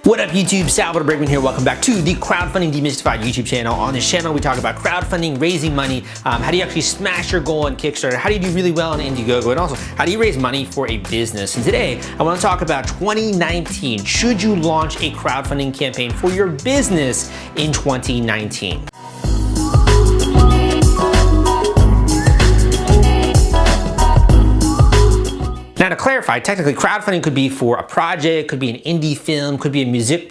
What up YouTube, Salvador Briggman here. Welcome back to the Crowdfunding Demystified YouTube channel. On this channel, we talk about crowdfunding, raising money, how do you actually smash your goal on Kickstarter, how do you do really well on Indiegogo, and also how do you raise money for a business. And today, I want to talk about 2019. Should you launch a crowdfunding campaign for your business in 2019? Now to clarify, technically crowdfunding could be for a project, could be an indie film, could be a music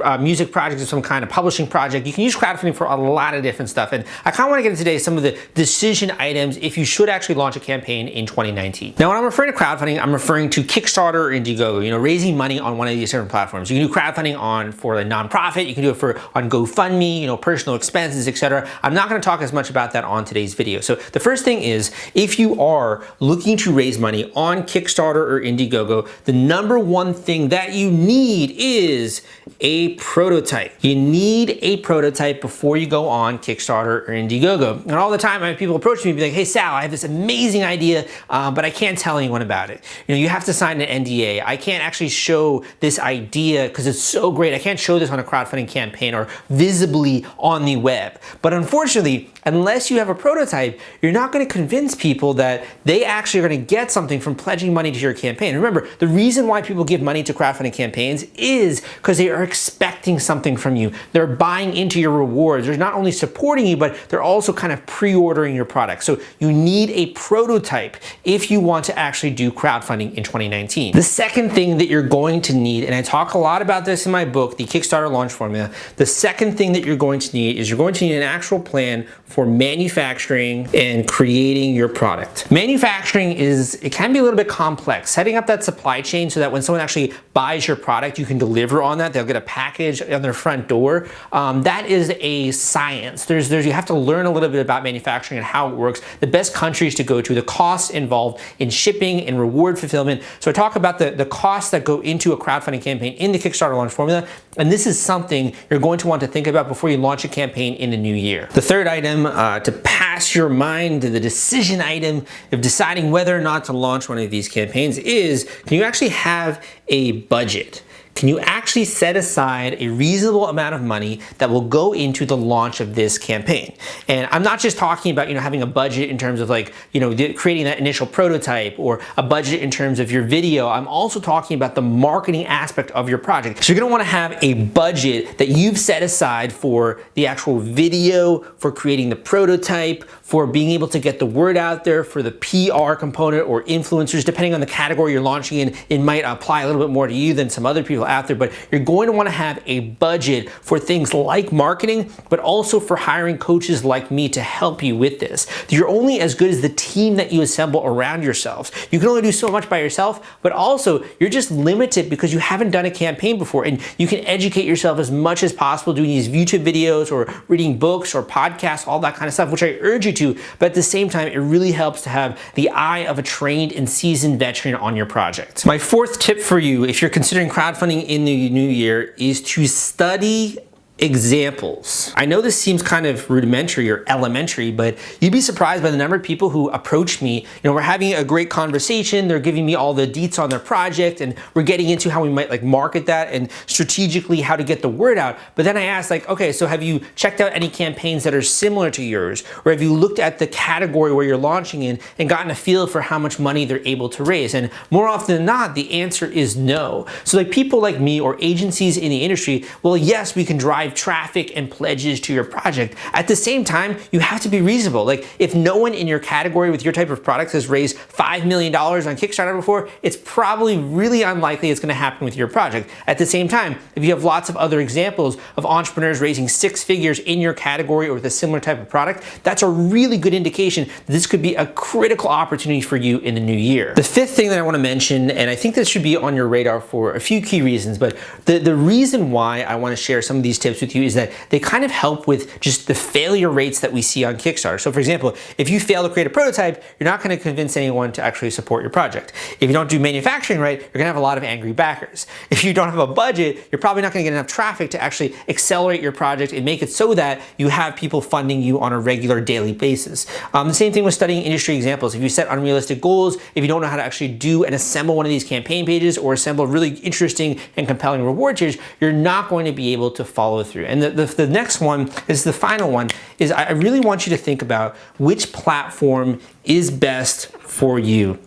project of some kind, of publishing project. You can use crowdfunding for a lot of different stuff. And I kind of want to get into today some of the decision items if you should actually launch a campaign in 2019. Now when I'm referring to crowdfunding, I'm referring to Kickstarter or Indiegogo, raising money on one of these different platforms. You can do crowdfunding for a nonprofit, you can do it on GoFundMe, personal expenses, etc. I'm not going to talk as much about that on today's video. So the first thing is, if you are looking to raise money on Kickstarter or Indiegogo, the number one thing that you need is a prototype. You need a prototype before you go on Kickstarter or Indiegogo. And all the time I have people approach me and be like, hey Sal, I have this amazing idea, but I can't tell anyone about it. You have to sign an NDA. I can't actually show this idea because it's so great. I can't show this on a crowdfunding campaign or visibly on the web. But unfortunately, unless you have a prototype, you're not going to convince people that they actually are going to get something from pledging money to your campaign. Remember, the reason why people give money to crowdfunding campaigns is because they are expecting something from you. They're buying into your rewards. They're not only supporting you, but they're also kind of pre-ordering your product. So you need a prototype if you want to actually do crowdfunding in 2019. The second thing that you're going to need, and I talk a lot about this in my book, the Kickstarter Launch Formula, the second thing that you're going to need is you're going to need an actual plan for manufacturing and creating your product. Manufacturing it can be a little bit complex. Setting up that supply chain so that when someone actually buys your product, you can deliver on that. They'll get a package on their front door. That is a science. You have to learn a little bit about manufacturing and how it works, the best countries to go to, the costs involved in shipping and reward fulfillment. So I talk about the costs that go into a crowdfunding campaign in the Kickstarter Launch Formula. And this is something you're going to want to think about before you launch a campaign in the new year. The third item to pass your mind, the decision item of deciding whether or not to launch one of these campaigns is, can you actually have a budget? Can you actually set aside a reasonable amount of money that will go into the launch of this campaign? And I'm not just talking about, having a budget in terms of creating that initial prototype or a budget in terms of your video. I'm also talking about the marketing aspect of your project. So you're gonna wanna have a budget that you've set aside for the actual video, for creating the prototype, for being able to get the word out there, for the PR component or influencers, depending on the category you're launching in. It might apply a little bit more to you than some other people out there, but you're going to want to have a budget for things like marketing, but also for hiring coaches like me to help you with this. You're only as good as the team that you assemble around yourselves. You can only do so much by yourself, but also you're just limited because you haven't done a campaign before, and you can educate yourself as much as possible doing these YouTube videos or reading books or podcasts, all that kind of stuff, which I urge you to, but at the same time, it really helps to have the eye of a trained and seasoned veteran on your project. My fourth tip for you, if you're considering crowdfunding in the new year, is to study examples. I know this seems kind of rudimentary or elementary, but you'd be surprised by the number of people who approach me. We're having a great conversation, they're giving me all the deets on their project, and we're getting into how we might market that and strategically how to get the word out. But then I ask okay, so have you checked out any campaigns that are similar to yours? Or have you looked at the category where you're launching in and gotten a feel for how much money they're able to raise? And more often than not, the answer is no. So people like me or agencies in the industry, well, yes, we can drive traffic and pledges to your project. At the same time, you have to be reasonable. If no one in your category with your type of products has raised $5 million on Kickstarter before, it's probably really unlikely it's going to happen with your project. At the same time, if you have lots of other examples of entrepreneurs raising six figures in your category or with a similar type of product, that's a really good indication that this could be a critical opportunity for you in the new year. The fifth thing that I want to mention, and I think this should be on your radar for a few key reasons, but the reason why I want to share some of these tips tips with you is that they kind of help with just the failure rates that we see on Kickstarter. So for example, if you fail to create a prototype, you're not going to convince anyone to actually support your project. If you don't do manufacturing right, you're going to have a lot of angry backers. If you don't have a budget, you're probably not going to get enough traffic to actually accelerate your project and make it so that you have people funding you on a regular daily basis. The same thing with studying industry examples. If you set unrealistic goals, if you don't know how to actually do and assemble one of these campaign pages or assemble a really interesting and compelling reward tiers, you're not going to be able to follow through. And the next one is the final one, is I really want you to think about which platform is best for you.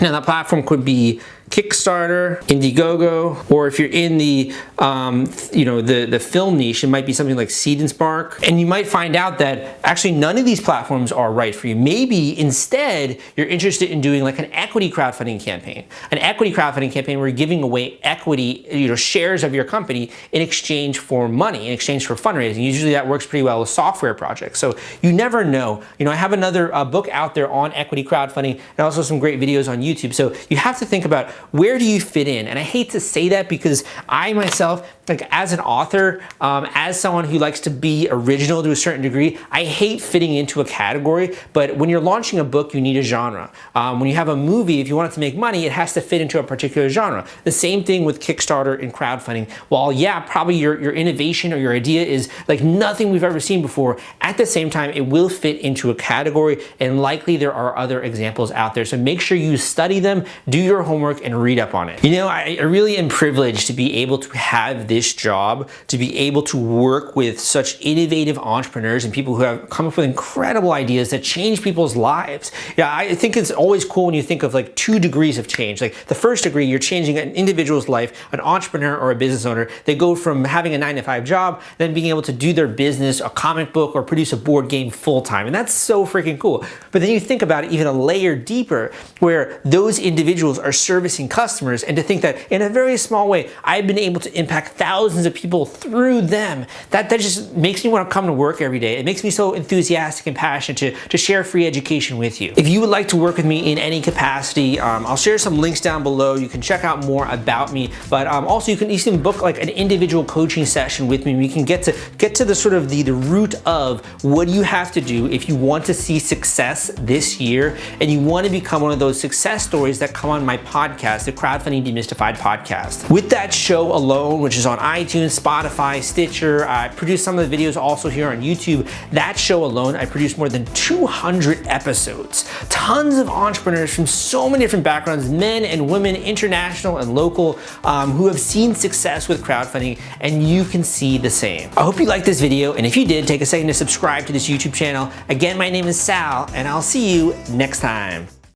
Now that platform could be Kickstarter, Indiegogo, or if you're in the the film niche, it might be something like Seed and Spark. And you might find out that actually none of these platforms are right for you. Maybe instead you're interested in doing like an equity crowdfunding campaign. An equity crowdfunding campaign where you're giving away equity, shares of your company in exchange for money, in exchange for fundraising. Usually that works pretty well with software projects. So you never know. I have another book out there on equity crowdfunding and also some great videos on YouTube. So you have to think about, where do you fit in? And I hate to say that because I myself, like as an author, as someone who likes to be original to a certain degree, I hate fitting into a category. But when you're launching a book, you need a genre. When you have a movie, if you want it to make money, it has to fit into a particular genre. The same thing with Kickstarter and crowdfunding. While yeah, probably your innovation or your idea is like nothing we've ever seen before, at the same time, it will fit into a category, and likely there are other examples out there. So make sure you study them, do your homework, and read up on it. I really am privileged to be able to have this job, to be able to work with such innovative entrepreneurs and people who have come up with incredible ideas that change people's lives. Yeah, I think it's always cool when you think of like 2 degrees of change. Like the first degree, you're changing an individual's life, an entrepreneur or a business owner. They go from having a 9-to-5 job, then being able to do their business, a comic book, or produce a board game full time. And that's so freaking cool. But then you think about it even a layer deeper, where those individuals are servicing customers, and to think that in a very small way, I've been able to impact thousands of people through them. That just makes me want to come to work every day. It makes me so enthusiastic and passionate to share free education with you. If you would like to work with me in any capacity, I'll share some links down below. You can check out more about me, but also you can book like an individual coaching session with me. We can get to the sort of the root of what you have to do if you want to see success this year and you want to become one of those success stories that come on my podcast, the Crowdfunding Demystified podcast. With that show alone, which is on iTunes, Spotify, Stitcher, I produce some of the videos also here on YouTube. That show alone, I produced more than 200 episodes. Tons of entrepreneurs from so many different backgrounds, men and women, international and local, who have seen success with crowdfunding, and you can see the same. I hope you liked this video, and if you did, take a second to subscribe to this YouTube channel. Again, my name is Sal, and I'll see you next time.